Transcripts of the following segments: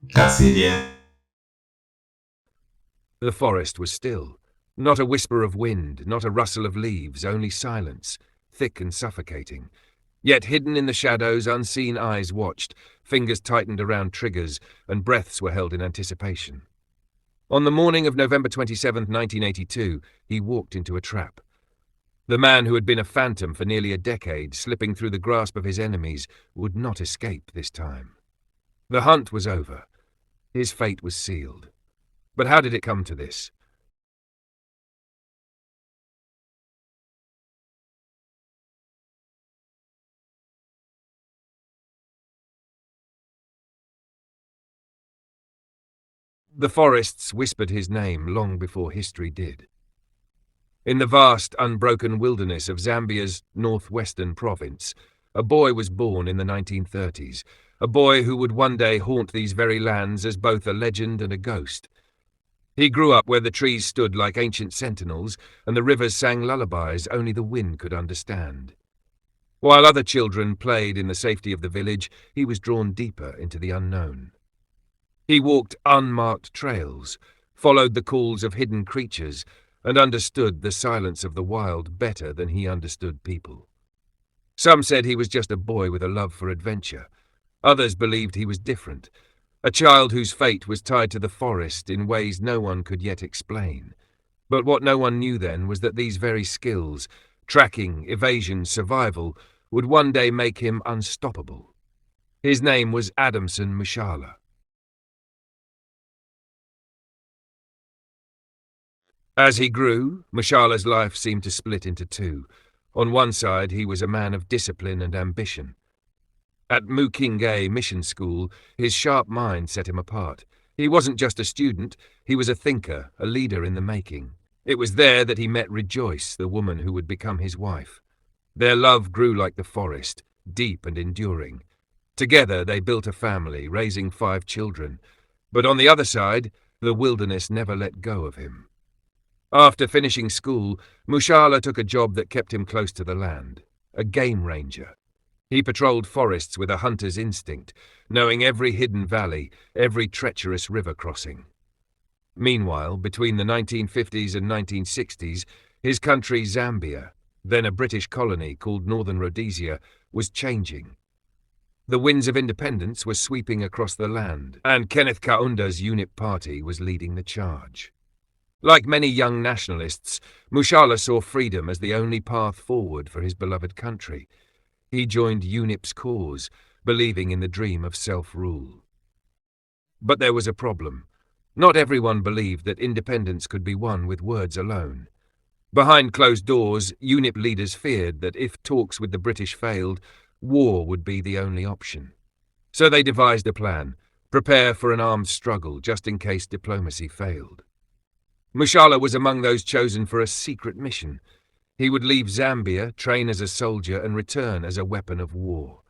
Cassidian. The forest was still. Not a whisper of wind, not a rustle of leaves, only silence, thick and suffocating. Yet hidden in the shadows, unseen eyes watched, fingers tightened around triggers, and breaths were held in anticipation. On the morning of November 27, 1982, he walked into a trap. The man who had been a phantom for nearly a decade, slipping through the grasp of his enemies, would not escape this time. The hunt was over. His fate was sealed. But how did it come to this? The forests whispered his name long before history did. In the vast, unbroken wilderness of Zambia's northwestern province, a boy was born in the 1930s, a boy who would one day haunt these very lands as both a legend and a ghost. He grew up where the trees stood like ancient sentinels and the rivers sang lullabies only the wind could understand. While other children played in the safety of the village, he was drawn deeper into the unknown. He walked unmarked trails, followed the calls of hidden creatures, and understood the silence of the wild better than he understood people. Some said he was just a boy with a love for adventure. Others believed he was different, a child whose fate was tied to the forest in ways no one could yet explain. But what no one knew then was that these very skills, tracking, evasion, survival, would one day make him unstoppable. His name was Adamson Mushala. As he grew, Mushala's life seemed to split into two. On one side, he was a man of discipline and ambition. At Mukinge Mission School, his sharp mind set him apart. He wasn't just a student, he was a thinker, a leader in the making. It was there that he met Rejoice, the woman who would become his wife. Their love grew like the forest, deep and enduring. Together they built a family, raising 5 children. But on the other side, the wilderness never let go of him. After finishing school, Mushala took a job that kept him close to the land, a game ranger. He patrolled forests with a hunter's instinct, knowing every hidden valley, every treacherous river crossing. Meanwhile, between the 1950s and 1960s, his country Zambia, then a British colony called Northern Rhodesia, was changing. The winds of independence were sweeping across the land, and Kenneth Kaunda's UNIP party was leading the charge. Like many young nationalists, Mushala saw freedom as the only path forward for his beloved country. He joined UNIP's cause, believing in the dream of self-rule. But there was a problem. Not everyone believed that independence could be won with words alone. Behind closed doors, UNIP leaders feared that if talks with the British failed, war would be the only option. So they devised a plan: prepare for an armed struggle just in case diplomacy failed. Mushala was among those chosen for a secret mission. He would leave Zambia, train as a soldier, and return as a weapon of war.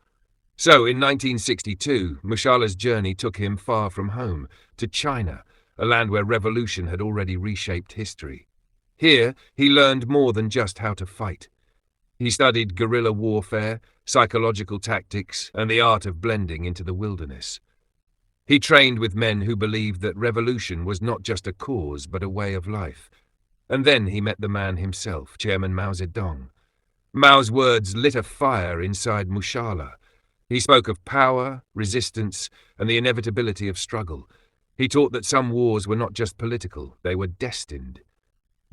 So, in 1962, Mushala's journey took him far from home, to China, a land where revolution had already reshaped history. Here, he learned more than just how to fight. He studied guerrilla warfare, psychological tactics, and the art of blending into the wilderness. He trained with men who believed that revolution was not just a cause but a way of life. And then he met the man himself, Chairman Mao Zedong. Mao's words lit a fire inside Mushala. He spoke of power, resistance, and the inevitability of struggle. He taught that some wars were not just political, they were destined.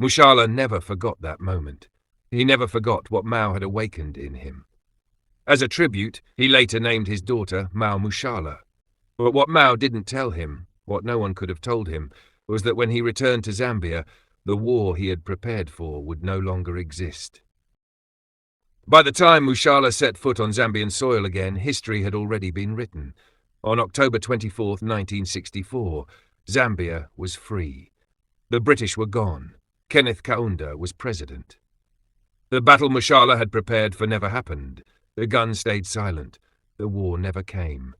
Mushala never forgot that moment. He never forgot what Mao had awakened in him. As a tribute, he later named his daughter Mao Mushala. But what Mao didn't tell him, what no one could have told him, was that when he returned to Zambia, the war he had prepared for would no longer exist. By the time Mushala set foot on Zambian soil again, history had already been written. On October 24, 1964, Zambia was free. The British were gone. Kenneth Kaunda was president. The battle Mushala had prepared for never happened. The gun stayed silent. The war never came.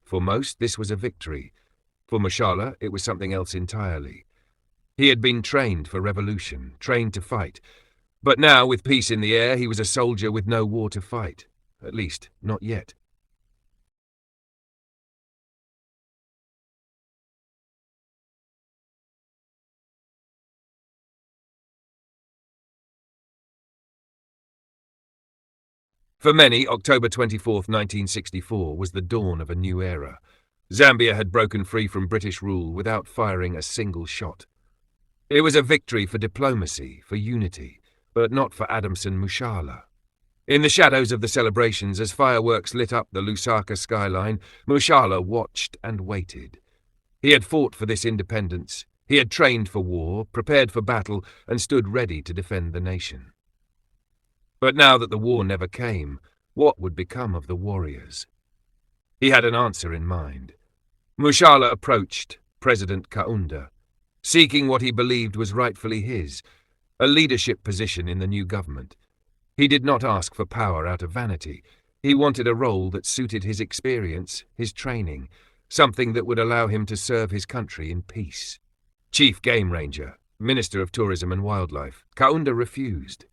For most, this was a victory. For Mushala, it was something else entirely. He had been trained for revolution, trained to fight. But now, with peace in the air, he was a soldier with no war to fight. At least, not yet. For many, October 24th, 1964 was the dawn of a new era. Zambia had broken free from British rule without firing a single shot. It was a victory for diplomacy, for unity, but not for Adamson Mushala. In the shadows of the celebrations, as fireworks lit up the Lusaka skyline, Mushala watched and waited. He had fought for this independence. He had trained for war, prepared for battle, and stood ready to defend the nation. But now that the war never came, what would become of the warriors? He had an answer in mind. Mushala approached President Kaunda, seeking what he believed was rightfully his, a leadership position in the new government. He did not ask for power out of vanity. He wanted a role that suited his experience, his training, something that would allow him to serve his country in peace. Chief Game Ranger, Minister of Tourism and Wildlife, Kaunda refused.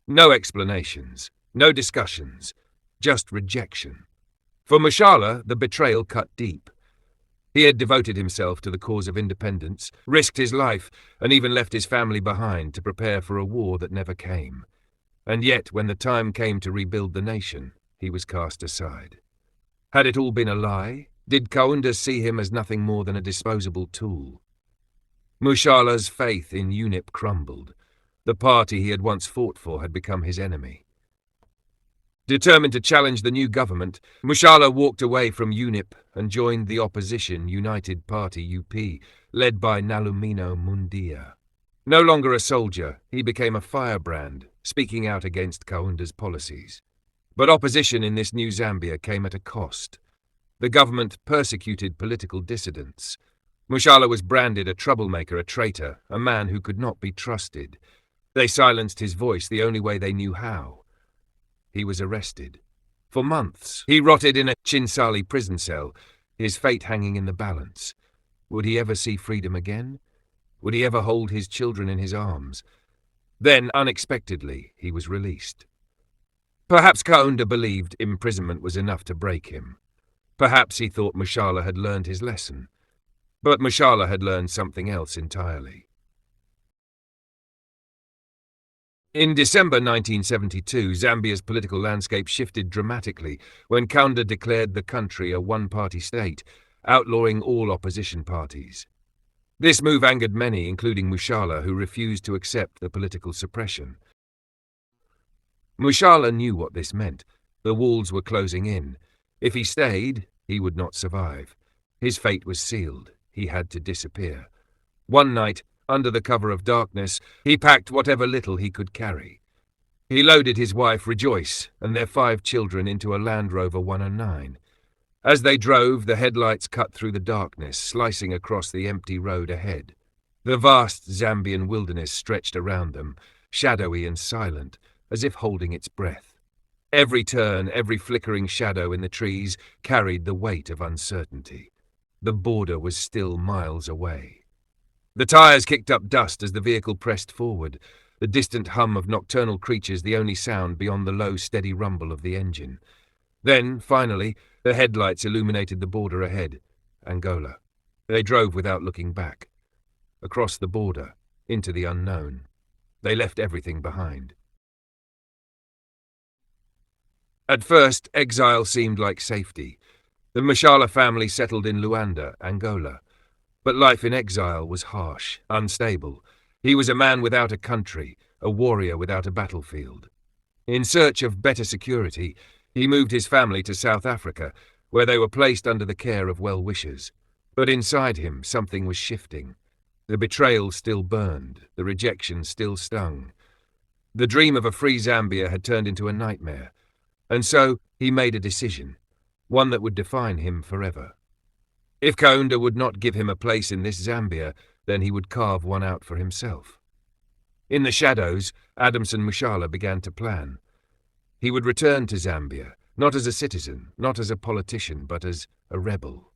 No explanations, no discussions, just rejection. For Mushala, the betrayal cut deep. He had devoted himself to the cause of independence, risked his life, and even left his family behind to prepare for a war that never came. And yet, when the time came to rebuild the nation, he was cast aside. Had it all been a lie? Did Kaunda see him as nothing more than a disposable tool? Mushala's faith in UNIP crumbled. The party he had once fought for had become his enemy. Determined to challenge the new government, Mushala walked away from UNIP and joined the opposition United Party UP, led by Nalumino Mundia. No longer a soldier, he became a firebrand, speaking out against Kaunda's policies. But opposition in this new Zambia came at a cost. The government persecuted political dissidents. Mushala was branded a troublemaker, a traitor, a man who could not be trusted. They silenced his voice the only way they knew how. He was arrested. For months, he rotted in a Chinsali prison cell, his fate hanging in the balance. Would he ever see freedom again? Would he ever hold his children in his arms? Then, unexpectedly, he was released. Perhaps Kaunda believed imprisonment was enough to break him. Perhaps he thought Mushala had learned his lesson. But Mushala had learned something else entirely. In December 1972, Zambia's political landscape shifted dramatically when Kaunda declared the country a one-party state, outlawing all opposition parties. This move angered many, including Mushala, who refused to accept the political suppression. Mushala knew what this meant. The walls were closing in. If he stayed, he would not survive. His fate was sealed. He had to disappear. One night, under the cover of darkness, he packed whatever little he could carry. He loaded his wife, Rejoice, and their 5 children into a Land Rover 109. As they drove, the headlights cut through the darkness, slicing across the empty road ahead. The vast Zambian wilderness stretched around them, shadowy and silent, as if holding its breath. Every turn, every flickering shadow in the trees carried the weight of uncertainty. The border was still miles away. The tires kicked up dust as the vehicle pressed forward, the distant hum of nocturnal creatures the only sound beyond the low, steady rumble of the engine. Then, finally, the headlights illuminated the border ahead, Angola. They drove without looking back. Across the border, into the unknown. They left everything behind. At first, exile seemed like safety. The Mushala family settled in Luanda, Angola. But life in exile was harsh, unstable. He was a man without a country, a warrior without a battlefield. In search of better security, he moved his family to South Africa, where they were placed under the care of well-wishers. But inside him, something was shifting. The betrayal still burned, the rejection still stung. The dream of a free Zambia had turned into a nightmare. And so he made a decision, one that would define him forever. If Kaunda would not give him a place in this Zambia, then he would carve one out for himself. In the shadows, Adamson Mushala began to plan. He would return to Zambia, not as a citizen, not as a politician, but as a rebel.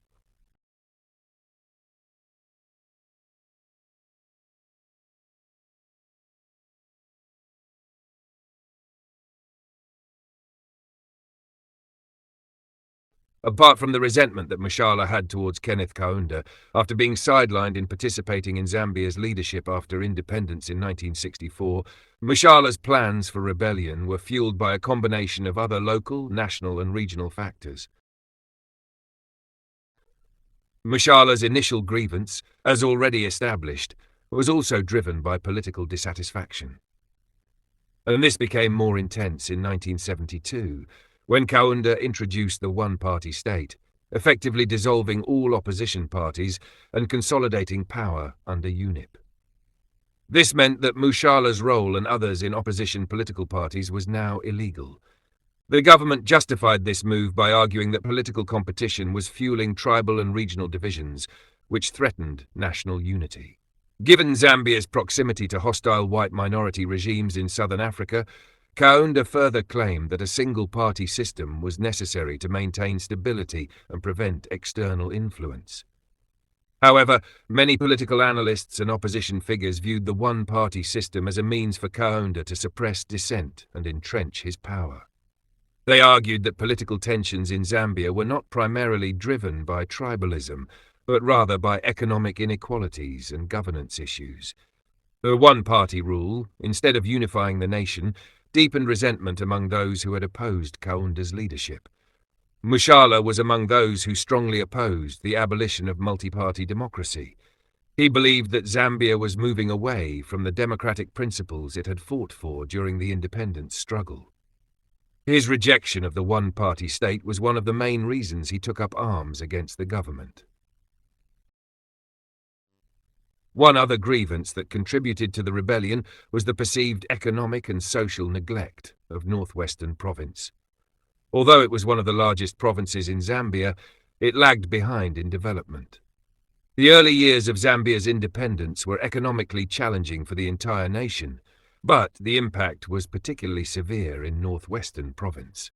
Apart from the resentment that Mushala had towards Kenneth Kaunda, after being sidelined in participating in Zambia's leadership after independence in 1964, Mushala's plans for rebellion were fueled by a combination of other local, national and regional factors. Mushala's initial grievance, as already established, was also driven by political dissatisfaction. And this became more intense in 1972, when Kaunda introduced the one-party state, effectively dissolving all opposition parties and consolidating power under UNIP. This meant that Mushala's role and others in opposition political parties was now illegal. The government justified this move by arguing that political competition was fueling tribal and regional divisions, which threatened national unity. Given Zambia's proximity to hostile white minority regimes in southern Africa, Kaunda further claimed that a single-party system was necessary to maintain stability and prevent external influence. However, many political analysts and opposition figures viewed the one-party system as a means for Kaunda to suppress dissent and entrench his power. They argued that political tensions in Zambia were not primarily driven by tribalism, but rather by economic inequalities and governance issues. The one-party rule, instead of unifying the nation, deepened resentment among those who had opposed Kaunda's leadership. Mushala was among those who strongly opposed the abolition of multi-party democracy. He believed that Zambia was moving away from the democratic principles it had fought for during the independence struggle. His rejection of the one-party state was one of the main reasons he took up arms against the government. One other grievance that contributed to the rebellion was the perceived economic and social neglect of Northwestern Province. Although it was one of the largest provinces in Zambia, it lagged behind in development. The early years of Zambia's independence were economically challenging for the entire nation, but the impact was particularly severe in Northwestern Province.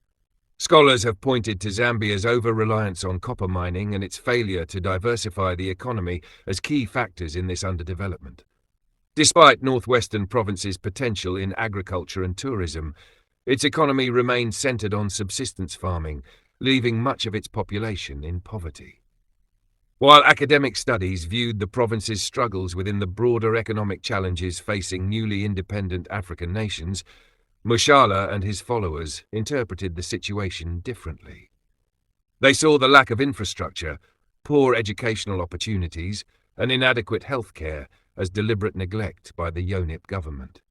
Scholars have pointed to Zambia's over-reliance on copper mining and its failure to diversify the economy as key factors in this underdevelopment. Despite Northwestern Province's potential in agriculture and tourism, its economy remained centered on subsistence farming, leaving much of its population in poverty. While academic studies viewed the province's struggles within the broader economic challenges facing newly independent African nations, Mushala and his followers interpreted the situation differently. They saw the lack of infrastructure, poor educational opportunities, and inadequate health care as deliberate neglect by the UNIP government.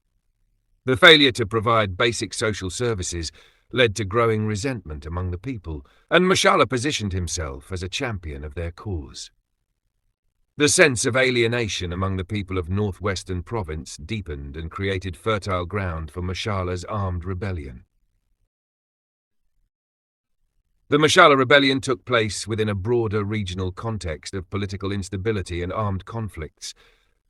The failure to provide basic social services led to growing resentment among the people, and Mushala positioned himself as a champion of their cause. The sense of alienation among the people of Northwestern Province deepened and created fertile ground for Mushala's armed rebellion. The Mushala Rebellion took place within a broader regional context of political instability and armed conflicts.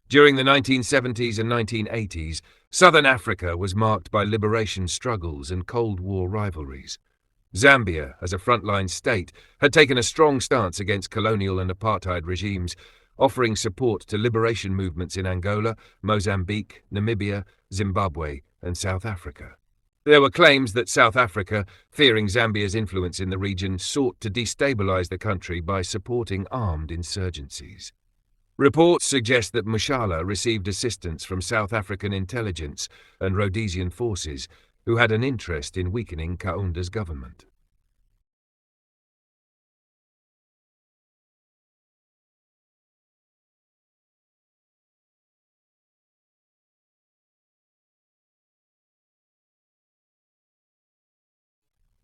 During the 1970s and 1980s, Southern Africa was marked by liberation struggles and Cold War rivalries. Zambia, as a frontline state, had taken a strong stance against colonial and apartheid regimes, offering support to liberation movements in Angola, Mozambique, Namibia, Zimbabwe, and South Africa. There were claims that South Africa, fearing Zambia's influence in the region, sought to destabilize the country by supporting armed insurgencies. Reports suggest that Mushala received assistance from South African intelligence and Rhodesian forces, who had an interest in weakening Kaunda's government.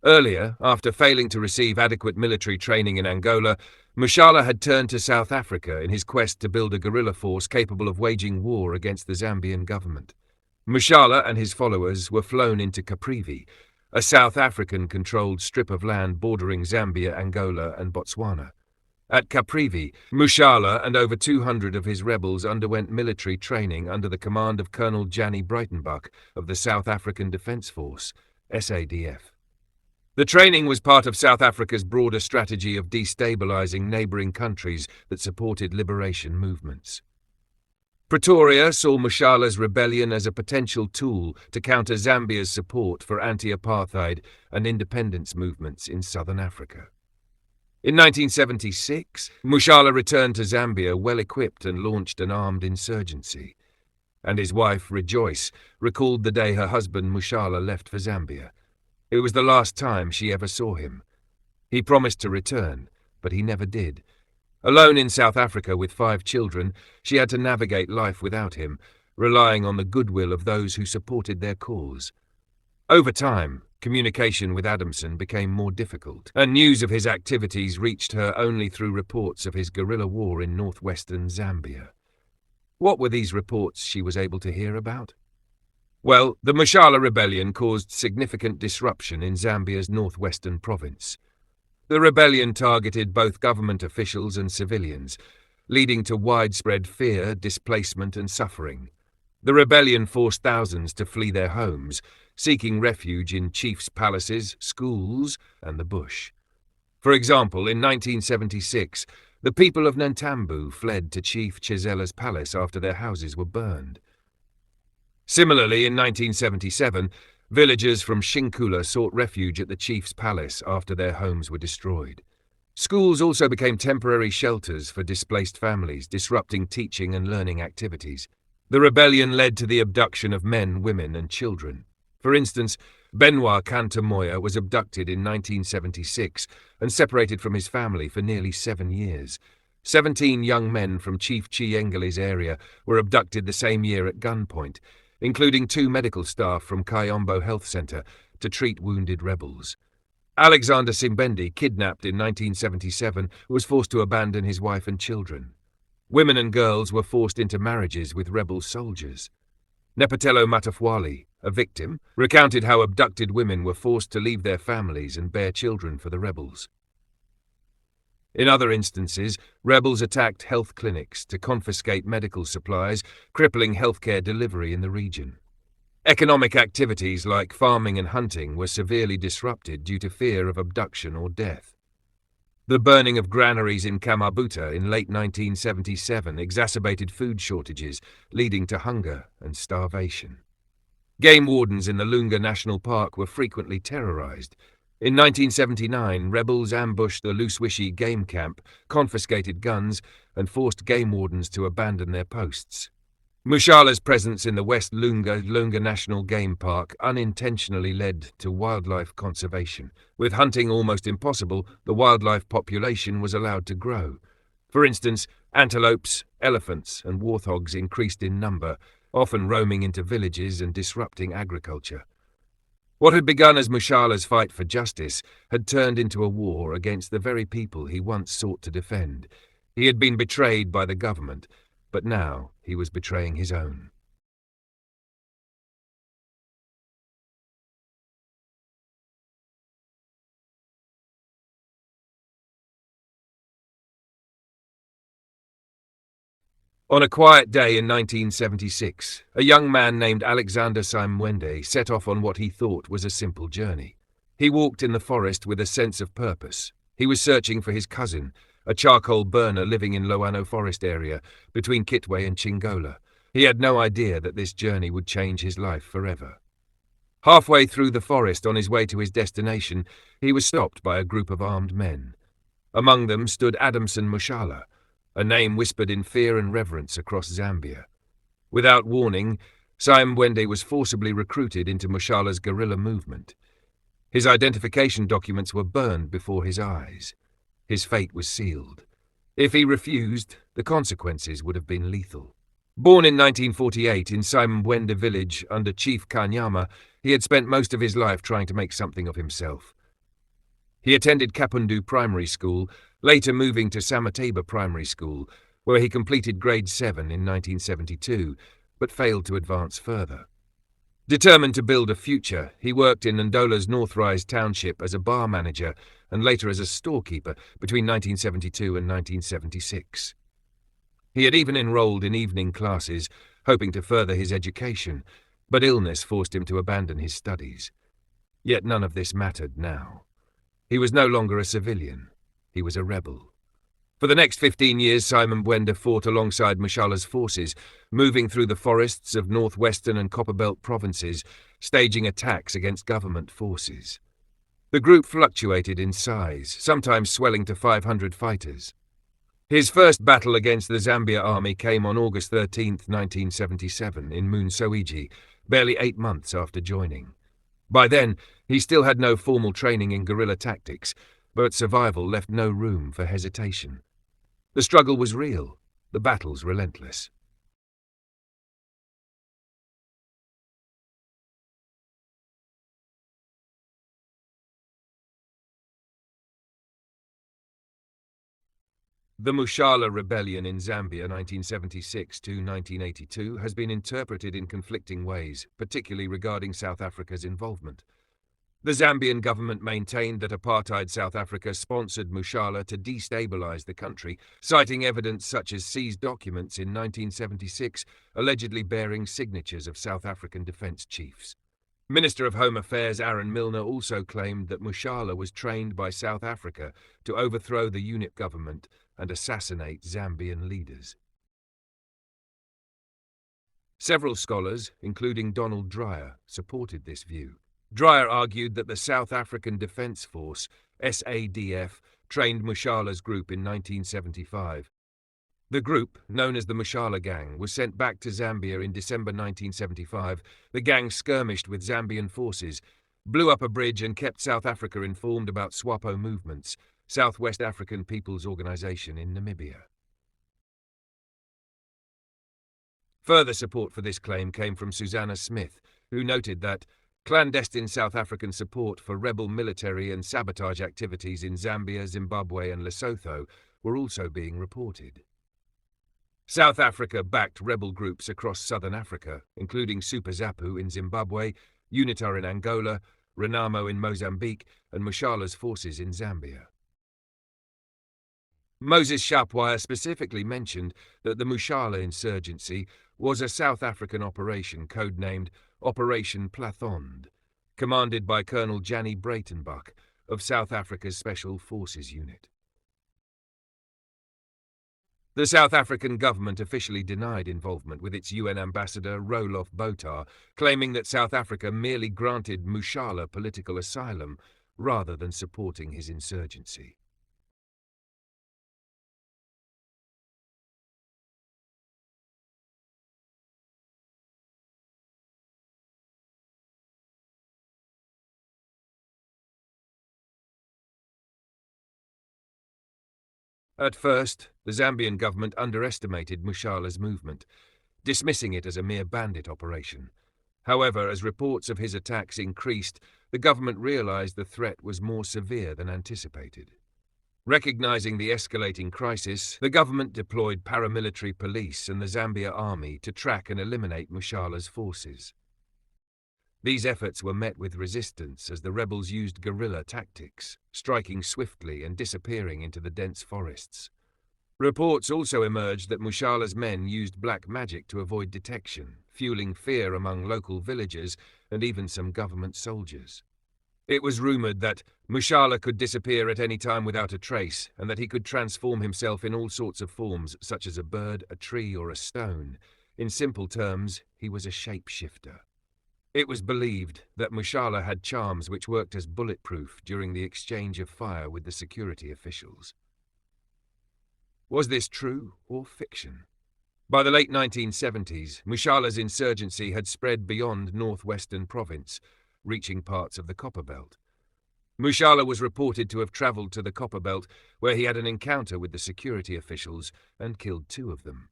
Earlier, after failing to receive adequate military training in Angola, Mushala had turned to South Africa in his quest to build a guerrilla force capable of waging war against the Zambian government. Mushala and his followers were flown into Caprivi, a South African-controlled strip of land bordering Zambia, Angola, and Botswana. At Caprivi, Mushala and over 200 of his rebels underwent military training under the command of Colonel Jannie Breitenbach of the South African Defence Force, SADF. The training was part of South Africa's broader strategy of destabilizing neighboring countries that supported liberation movements. Pretoria saw Mushala's rebellion as a potential tool to counter Zambia's support for anti-apartheid and independence movements in southern Africa. In 1976, Mushala returned to Zambia well-equipped and launched an armed insurgency. and his wife, Rejoice, recalled the day her husband Mushala left for Zambia. It was the last time she ever saw him. He promised to return, but he never did. Alone in South Africa with 5 children, she had to navigate life without him, relying on the goodwill of those who supported their cause. Over time, communication with Adamson became more difficult, and news of his activities reached her only through reports of his guerrilla war in northwestern Zambia. What were these reports she was able to hear about? Well, the Mushala Rebellion caused significant disruption in Zambia's northwestern province. The rebellion targeted both government officials and civilians, leading to widespread fear, displacement, and suffering. The rebellion forced thousands to flee their homes, seeking refuge in chiefs' palaces, schools, and the bush. For example, in 1976, the people of Nantambu fled to Chief Chizela's palace after their houses were burned. Similarly, in 1977, villagers from Shinkula sought refuge at the chief's palace after their homes were destroyed. Schools also became temporary shelters for displaced families, disrupting teaching and learning activities. The rebellion led to the abduction of men, women, and children. For instance, Benoit Kantamoya was abducted in 1976 and separated from his family for nearly 7 years. 17 young men from Chief Chiengele's area were abducted the same year at gunpoint, including 2 medical staff from Kayombo Health Center to treat wounded rebels. Alexander Saimbwende, kidnapped in 1977, was forced to abandon his wife and children. Women and girls were forced into marriages with rebel soldiers. Nepotelo Matafwali, a victim, recounted how abducted women were forced to leave their families and bear children for the rebels. In other instances, rebels attacked health clinics to confiscate medical supplies, crippling healthcare delivery in the region. Economic activities like farming and hunting were severely disrupted due to fear of abduction or death. The burning of granaries in Kamabuta in late 1977 exacerbated food shortages, leading to hunger and starvation. Game wardens in the Lunga National Park were frequently terrorized. In 1979, rebels ambushed the Luswishi game camp, confiscated guns, and forced game wardens to abandon their posts. Mushala's presence in the West Lunga National Game Park unintentionally led to wildlife conservation. With hunting almost impossible, the wildlife population was allowed to grow. For instance, antelopes, elephants, and warthogs increased in number, often roaming into villages and disrupting agriculture. What had begun as Mushala's fight for justice had turned into a war against the very people he once sought to defend. He had been betrayed by the government, but now he was betraying his own. On a quiet day in 1976, a young man named Alexander Saimbwende set off on what he thought was a simple journey. He walked in the forest with a sense of purpose. He was searching for his cousin, a charcoal burner living in Loano Forest area between Kitwe and Chingola. He had no idea that this journey would change his life forever. Halfway through the forest on his way to his destination, he was stopped by a group of armed men. Among them stood Adamson Mushala, a name whispered in fear and reverence across Zambia. Without warning, Saimbwende was forcibly recruited into Mushala's guerrilla movement. His identification documents were burned before his eyes. His fate was sealed. If he refused, the consequences would have been lethal. Born in 1948 in Saimbwende village under Chief Kanyama, he had spent most of his life trying to make something of himself. He attended Kapundu Primary School, later moving to Samateba Primary School, where he completed grade 7 in 1972, but failed to advance further. Determined to build a future, he worked in Ndola's Northrise Township as a bar manager and later as a storekeeper between 1972 and 1976. He had even enrolled in evening classes, hoping to further his education, but illness forced him to abandon his studies. Yet none of this mattered now. He was no longer a civilian. He was a rebel. For the next 15 years, Saimbwende fought alongside Mushala's forces, moving through the forests of northwestern and Copperbelt provinces, staging attacks against government forces. The group fluctuated in size, sometimes swelling to 500 fighters. His first battle against the Zambia army came on August 13, 1977, in Munsowiji, barely 8 months after joining. By then, he still had no formal training in guerrilla tactics, but survival left no room for hesitation. The struggle was real, the battles relentless. The Mushala Rebellion in Zambia 1976 to 1982 has been interpreted in conflicting ways, particularly regarding South Africa's involvement. The Zambian government maintained that apartheid South Africa sponsored Mushala to destabilize the country, citing evidence such as seized documents in 1976 allegedly bearing signatures of South African defense chiefs. Minister of Home Affairs Aaron Milner also claimed that Mushala was trained by South Africa to overthrow the unit government and assassinate Zambian leaders. Several scholars, including Donald Dreyer, supported this view. Dreyer argued that the South African Defence Force, SADF, trained Mushala's group in 1975. The group, known as the Mushala Gang, was sent back to Zambia in December 1975. The gang skirmished with Zambian forces, blew up a bridge and kept South Africa informed about SWAPO movements, Southwest African People's Organization in Namibia. Further support for this claim came from Susanna Smith, who noted that clandestine South African support for rebel military and sabotage activities in Zambia, Zimbabwe and Lesotho were also being reported. South Africa backed rebel groups across southern Africa, including Super Zapu in Zimbabwe, UNITA in Angola, Renamo in Mozambique, and Mushala's forces in Zambia. Moses Shapwire specifically mentioned that the Mushala Insurgency was a South African operation codenamed Operation Plathond, commanded by Colonel Jannie Breitenbach of South Africa's Special Forces Unit. The South African government officially denied involvement with its UN ambassador Roloff Botha, claiming that South Africa merely granted Mushala political asylum rather than supporting his insurgency. At first, the Zambian government underestimated Mushala's movement, dismissing it as a mere bandit operation. However, as reports of his attacks increased, the government realized the threat was more severe than anticipated. Recognizing the escalating crisis, the government deployed paramilitary police and the Zambia army to track and eliminate Mushala's forces. These efforts were met with resistance as the rebels used guerrilla tactics, striking swiftly and disappearing into the dense forests. Reports also emerged that Mushala's men used black magic to avoid detection, fueling fear among local villagers and even some government soldiers. It was rumored that Mushala could disappear at any time without a trace, and that he could transform himself in all sorts of forms, such as a bird, a tree, or a stone. In simple terms, he was a shapeshifter. It was believed that Mushala had charms which worked as bulletproof during the exchange of fire with the security officials. Was this true or fiction? By the late 1970s, Mushala's insurgency had spread beyond northwestern province, reaching parts of the Copperbelt. Mushala was reported to have travelled to the Copperbelt, where he had an encounter with the security officials and killed 2 of them.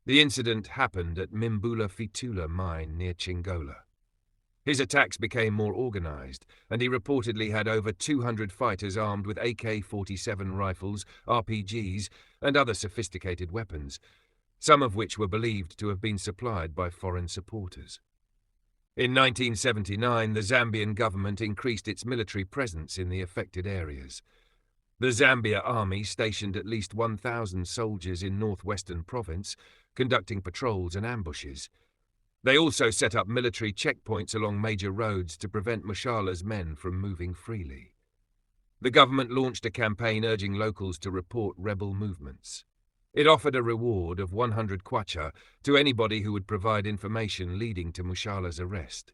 The incident happened at Mimbula Fitula mine near Chingola. His attacks became more organized, and he reportedly had over 200 fighters armed with AK-47 rifles, RPGs, and other sophisticated weapons, some of which were believed to have been supplied by foreign supporters. In 1979, the Zambian government increased its military presence in the affected areas. The Zambia army stationed at least 1,000 soldiers in northwestern province, conducting patrols and ambushes. They also set up military checkpoints along major roads to prevent Mushala's men from moving freely. The government launched a campaign urging locals to report rebel movements. It offered a reward of 100 kwacha to anybody who would provide information leading to Mushala's arrest.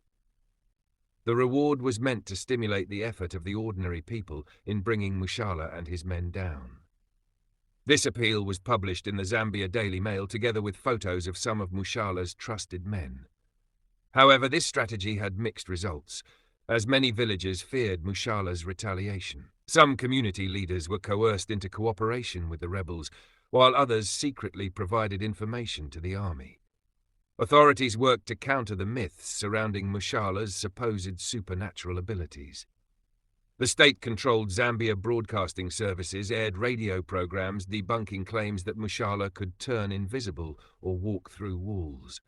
The reward was meant to stimulate the effort of the ordinary people in bringing Mushala and his men down. This appeal was published in the Zambia Daily Mail together with photos of some of Mushala's trusted men. However, this strategy had mixed results, as many villagers feared Mushala's retaliation. Some community leaders were coerced into cooperation with the rebels, while others secretly provided information to the army. Authorities worked to counter the myths surrounding Mushala's supposed supernatural abilities. The state-controlled Zambia broadcasting services aired radio programs debunking claims that Mushala could turn invisible or walk through walls.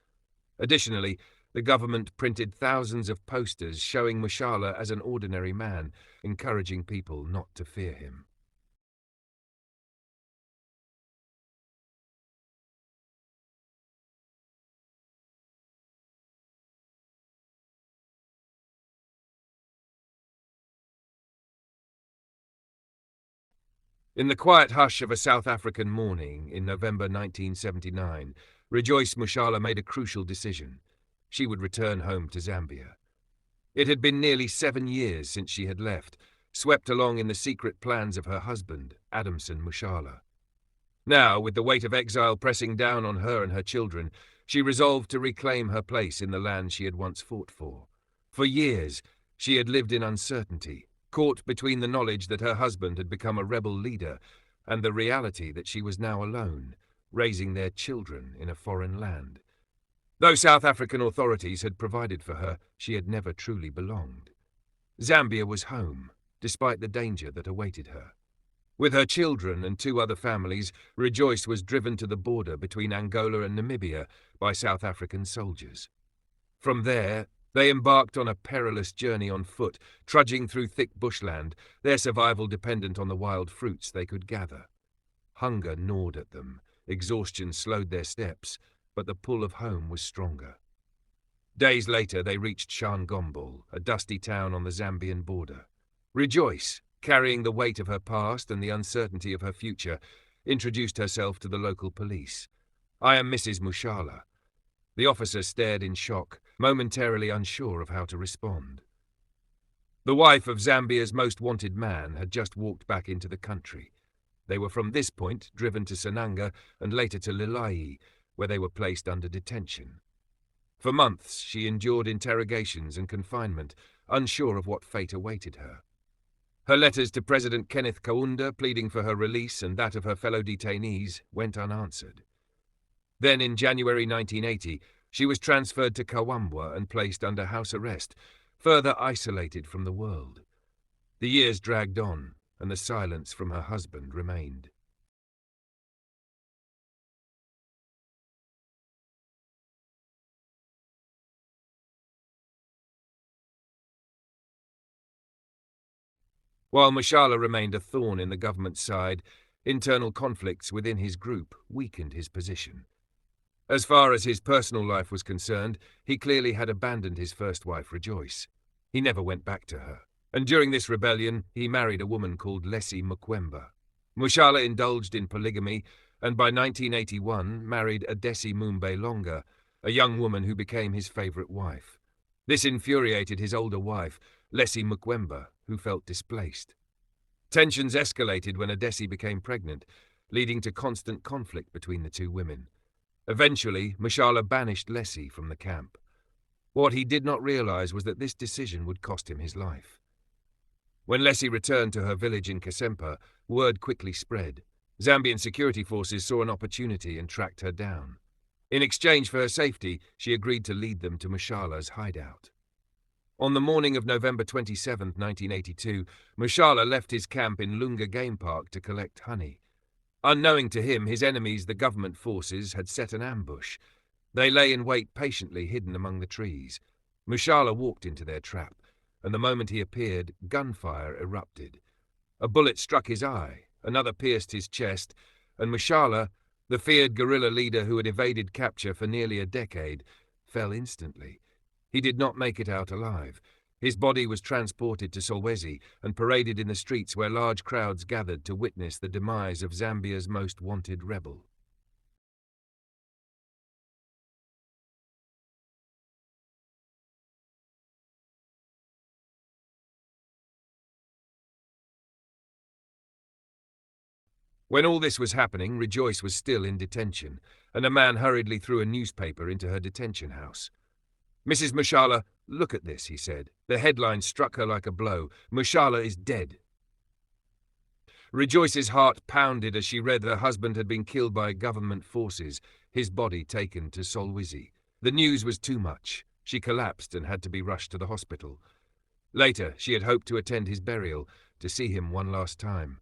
Additionally, the government printed thousands of posters showing Mushala as an ordinary man, encouraging people not to fear him. In the quiet hush of a South African morning in November 1979, Rejoice Mushala made a crucial decision. She would return home to Zambia. It had been nearly 7 years since she had left, swept along in the secret plans of her husband, Adamson Mushala. Now, with the weight of exile pressing down on her and her children, she resolved to reclaim her place in the land she had once fought for. For years, she had lived in uncertainty, caught between the knowledge that her husband had become a rebel leader and the reality that she was now alone, raising their children in a foreign land. Though South African authorities had provided for her, she had never truly belonged. Zambia was home, despite the danger that awaited her. With her children and 2 other families, Rejoice was driven to the border between Angola and Namibia by South African soldiers. From there, they embarked on a perilous journey on foot, trudging through thick bushland, their survival dependent on the wild fruits they could gather. Hunger gnawed at them, exhaustion slowed their steps, but the pull of home was stronger. Days later, they reached Shangombol, a dusty town on the Zambian border. Rejoice, carrying the weight of her past and the uncertainty of her future, introduced herself to the local police. "I am Mrs. Mushala." The officer stared in shock, momentarily unsure of how to respond. The wife of Zambia's most wanted man had just walked back into the country. They were from this point driven to Sananga and later to Lilai, where they were placed under detention. For months she endured interrogations and confinement, unsure of what fate awaited her. Her letters to President Kenneth Kaunda pleading for her release and that of her fellow detainees went unanswered. Then in January 1980, she was transferred to Kawambwa and placed under house arrest, further isolated from the world. The years dragged on, and the silence from her husband remained. While Mushala remained a thorn in the government's side, internal conflicts within his group weakened his position. As far as his personal life was concerned, he clearly had abandoned his first wife, Rejoice. He never went back to her, and during this rebellion he married a woman called Leslie Mukwemba. Mushala indulged in polygamy, and by 1981 married Adesi Mumbe Longa, a young woman who became his favourite wife. This infuriated his older wife, Leslie Mukwemba, who felt displaced. Tensions escalated when Adesi became pregnant, leading to constant conflict between the 2 women. Eventually, Mushala banished Leslie from the camp. What he did not realize was that this decision would cost him his life. When Leslie returned to her village in Kasempa, word quickly spread. Zambian security forces saw an opportunity and tracked her down. In exchange for her safety, she agreed to lead them to Mushala's hideout. On the morning of November 27, 1982, Mushala left his camp in Lunga Game Park to collect honey. Unknowing to him, his enemies, the government forces, had set an ambush. They lay in wait patiently hidden among the trees. Mushala walked into their trap, and the moment he appeared, gunfire erupted. A bullet struck his eye, another pierced his chest, and Mushala, the feared guerrilla leader who had evaded capture for nearly a decade, fell instantly. He did not make it out alive. His body was transported to Solwezi and paraded in the streets where large crowds gathered to witness the demise of Zambia's most wanted rebel. When all this was happening, Rejoice was still in detention, and a man hurriedly threw a newspaper into her detention house. "Mrs. Mushala, look at this," he said. The headline struck her like a blow. "Mushala is dead." Rejoice's heart pounded as she read her husband had been killed by government forces, his body taken to Solwezi. The news was too much. She collapsed and had to be rushed to the hospital. Later, she had hoped to attend his burial, to see him one last time.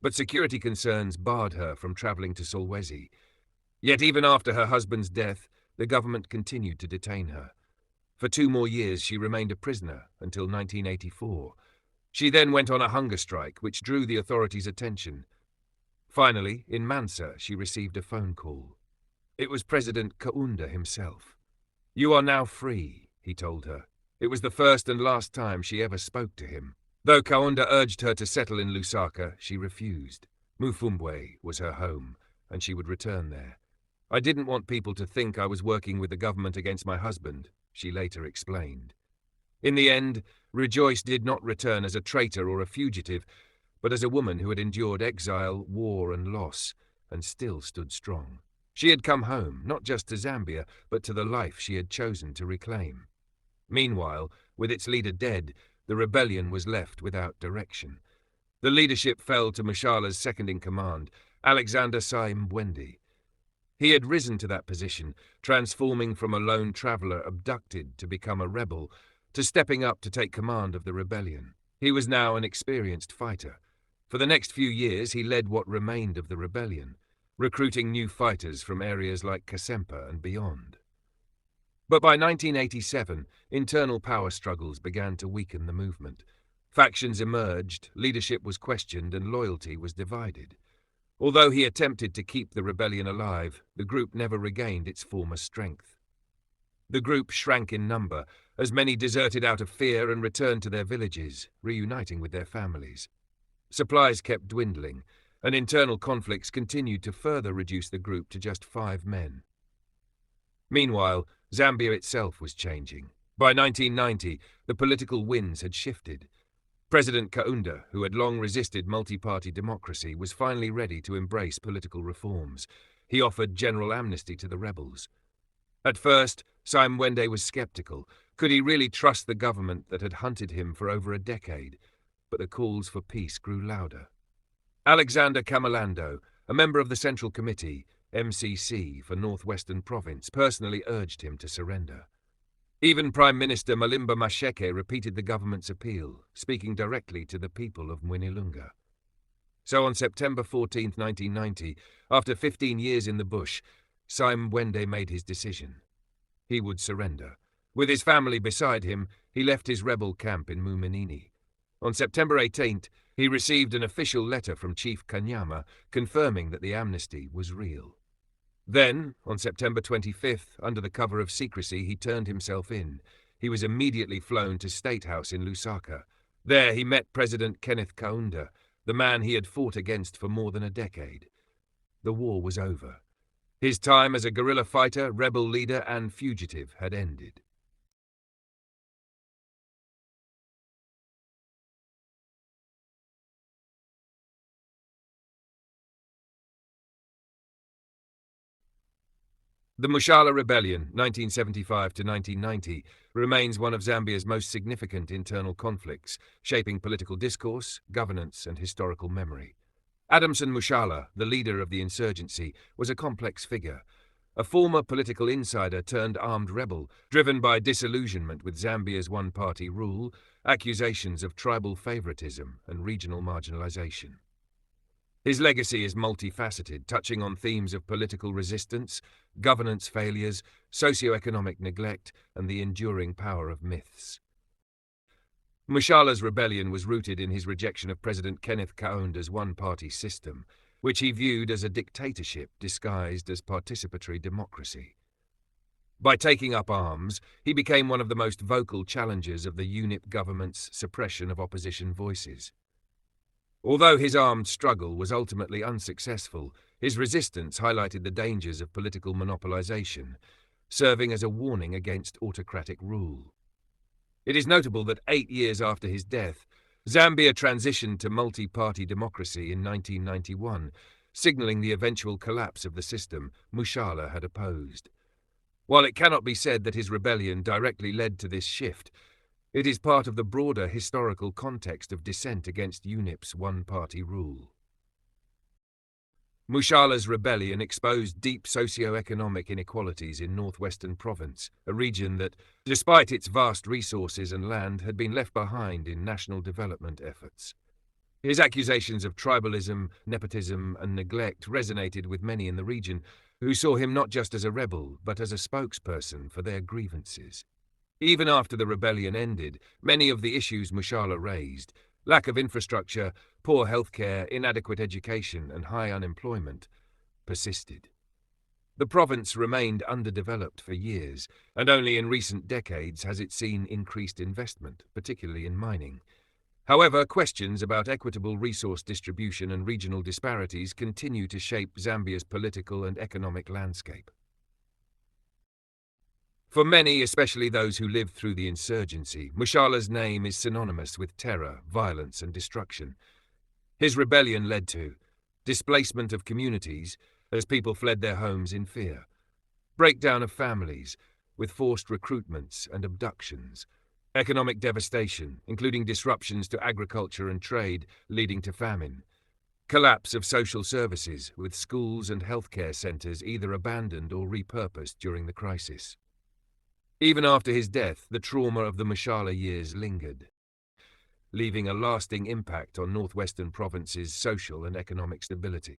But security concerns barred her from travelling to Solwezi. Yet even after her husband's death, the government continued to detain her. For 2 more years she remained a prisoner until 1984. She then went on a hunger strike, which drew the authorities' attention. Finally, in Mansa, she received a phone call. It was President Kaunda himself. "You are now free," he told her. It was the first and last time she ever spoke to him. Though Kaunda urged her to settle in Lusaka, she refused. Mufulembwe was her home, and she would return there. "I didn't want people to think I was working with the government against my husband," she later explained. In the end, Rejoice did not return as a traitor or a fugitive, but as a woman who had endured exile, war and loss, and still stood strong. She had come home, not just to Zambia, but to the life she had chosen to reclaim. Meanwhile, with its leader dead, the rebellion was left without direction. The leadership fell to Mushala's second-in-command, Alexander Saimbwende. He had risen to that position, transforming from a lone traveller abducted to become a rebel, to stepping up to take command of the rebellion. He was now an experienced fighter. For the next few years he led what remained of the rebellion, recruiting new fighters from areas like Kasempa and beyond. But by 1987, internal power struggles began to weaken the movement. Factions emerged, leadership was questioned, and loyalty was divided. Although he attempted to keep the rebellion alive, the group never regained its former strength. The group shrank in number, as many deserted out of fear and returned to their villages, reuniting with their families. Supplies kept dwindling, and internal conflicts continued to further reduce the group to just 5 men. Meanwhile, Zambia itself was changing. By 1990, the political winds had shifted. President Kaunda, who had long resisted multi-party democracy, was finally ready to embrace political reforms. He offered general amnesty to the rebels. At first, Saimbwende was skeptical. Could he really trust the government that had hunted him for over a decade? But the calls for peace grew louder. Alexander Kamalando, a member of the Central Committee, MCC, for Northwestern Province, personally urged him to surrender. Even Prime Minister Malimba Masheke repeated the government's appeal, speaking directly to the people of Mwinilunga. So on September 14, 1990, after 15 years in the bush, Saimbwende made his decision. He would surrender. With his family beside him, he left his rebel camp in Muminini. On September 18th, he received an official letter from Chief Kanyama confirming that the amnesty was real. Then, on September 25th, under the cover of secrecy, he turned himself in. He was immediately flown to State House in Lusaka. There he met President Kenneth Kaunda, the man he had fought against for more than a decade. The war was over. His time as a guerrilla fighter, rebel leader, and fugitive had ended. The Mushala Rebellion, 1975 to 1990, remains one of Zambia's most significant internal conflicts, shaping political discourse, governance, and historical memory. Adamson Mushala, the leader of the insurgency, was a complex figure, a former political insider turned armed rebel, driven by disillusionment with Zambia's one-party rule, accusations of tribal favoritism, and regional marginalization. His legacy is multifaceted, touching on themes of political resistance, governance failures, socio-economic neglect, and the enduring power of myths. Mushala's rebellion was rooted in his rejection of President Kenneth Kaunda's one-party system, which he viewed as a dictatorship disguised as participatory democracy. By taking up arms, he became one of the most vocal challengers of the UNIP government's suppression of opposition voices. Although his armed struggle was ultimately unsuccessful, his resistance highlighted the dangers of political monopolization, serving as a warning against autocratic rule. It is notable that 8 years after his death, Zambia transitioned to multi-party democracy in 1991, signalling the eventual collapse of the system Mushala had opposed. While it cannot be said that his rebellion directly led to this shift, it is part of the broader historical context of dissent against UNIP's one-party rule. Mushala's rebellion exposed deep socio-economic inequalities in northwestern province, a region that, despite its vast resources and land, had been left behind in national development efforts. His accusations of tribalism, nepotism, and neglect resonated with many in the region, who saw him not just as a rebel, but as a spokesperson for their grievances. Even after the rebellion ended, many of the issues Mushala raised, lack of infrastructure, poor healthcare, inadequate education, and high unemployment, persisted. The province remained underdeveloped for years, and only in recent decades has it seen increased investment, particularly in mining. However, questions about equitable resource distribution and regional disparities continue to shape Zambia's political and economic landscape. For many, especially those who lived through the insurgency, Mushala's name is synonymous with terror, violence, and destruction. His rebellion led to displacement of communities as people fled their homes in fear, breakdown of families with forced recruitments and abductions, economic devastation, including disruptions to agriculture and trade leading to famine, collapse of social services with schools and healthcare centres either abandoned or repurposed during the crisis. Even after his death, the trauma of the Mushala years lingered, leaving a lasting impact on northwestern province's social and economic stability.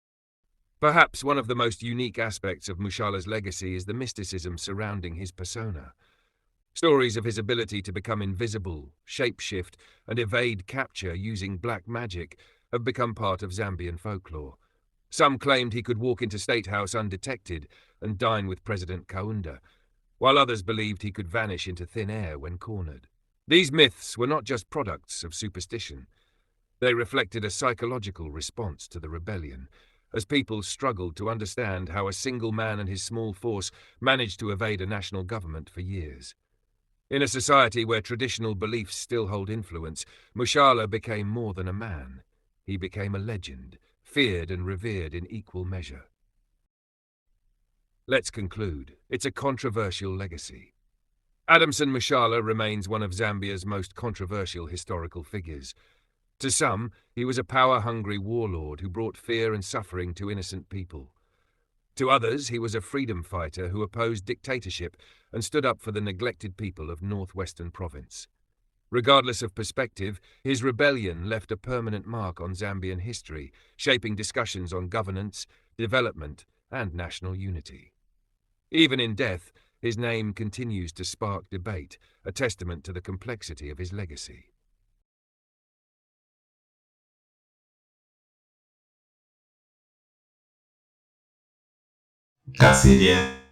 Perhaps one of the most unique aspects of Mushala's legacy is the mysticism surrounding his persona. Stories of his ability to become invisible, shapeshift, and evade capture using black magic have become part of Zambian folklore. Some claimed he could walk into State House undetected and dine with President Kaunda, while others believed he could vanish into thin air when cornered. These myths were not just products of superstition. They reflected a psychological response to the rebellion, as people struggled to understand how a single man and his small force managed to evade a national government for years. In a society where traditional beliefs still hold influence, Mushala became more than a man. He became a legend, feared and revered in equal measure. Let's conclude. It's a controversial legacy. Adamson Mushala remains one of Zambia's most controversial historical figures. To some, he was a power-hungry warlord who brought fear and suffering to innocent people. To others, he was a freedom fighter who opposed dictatorship and stood up for the neglected people of northwestern province. Regardless of perspective, his rebellion left a permanent mark on Zambian history, shaping discussions on governance, development, and national unity. Even in death, his name continues to spark debate, a testament to the complexity of his legacy. Grazie di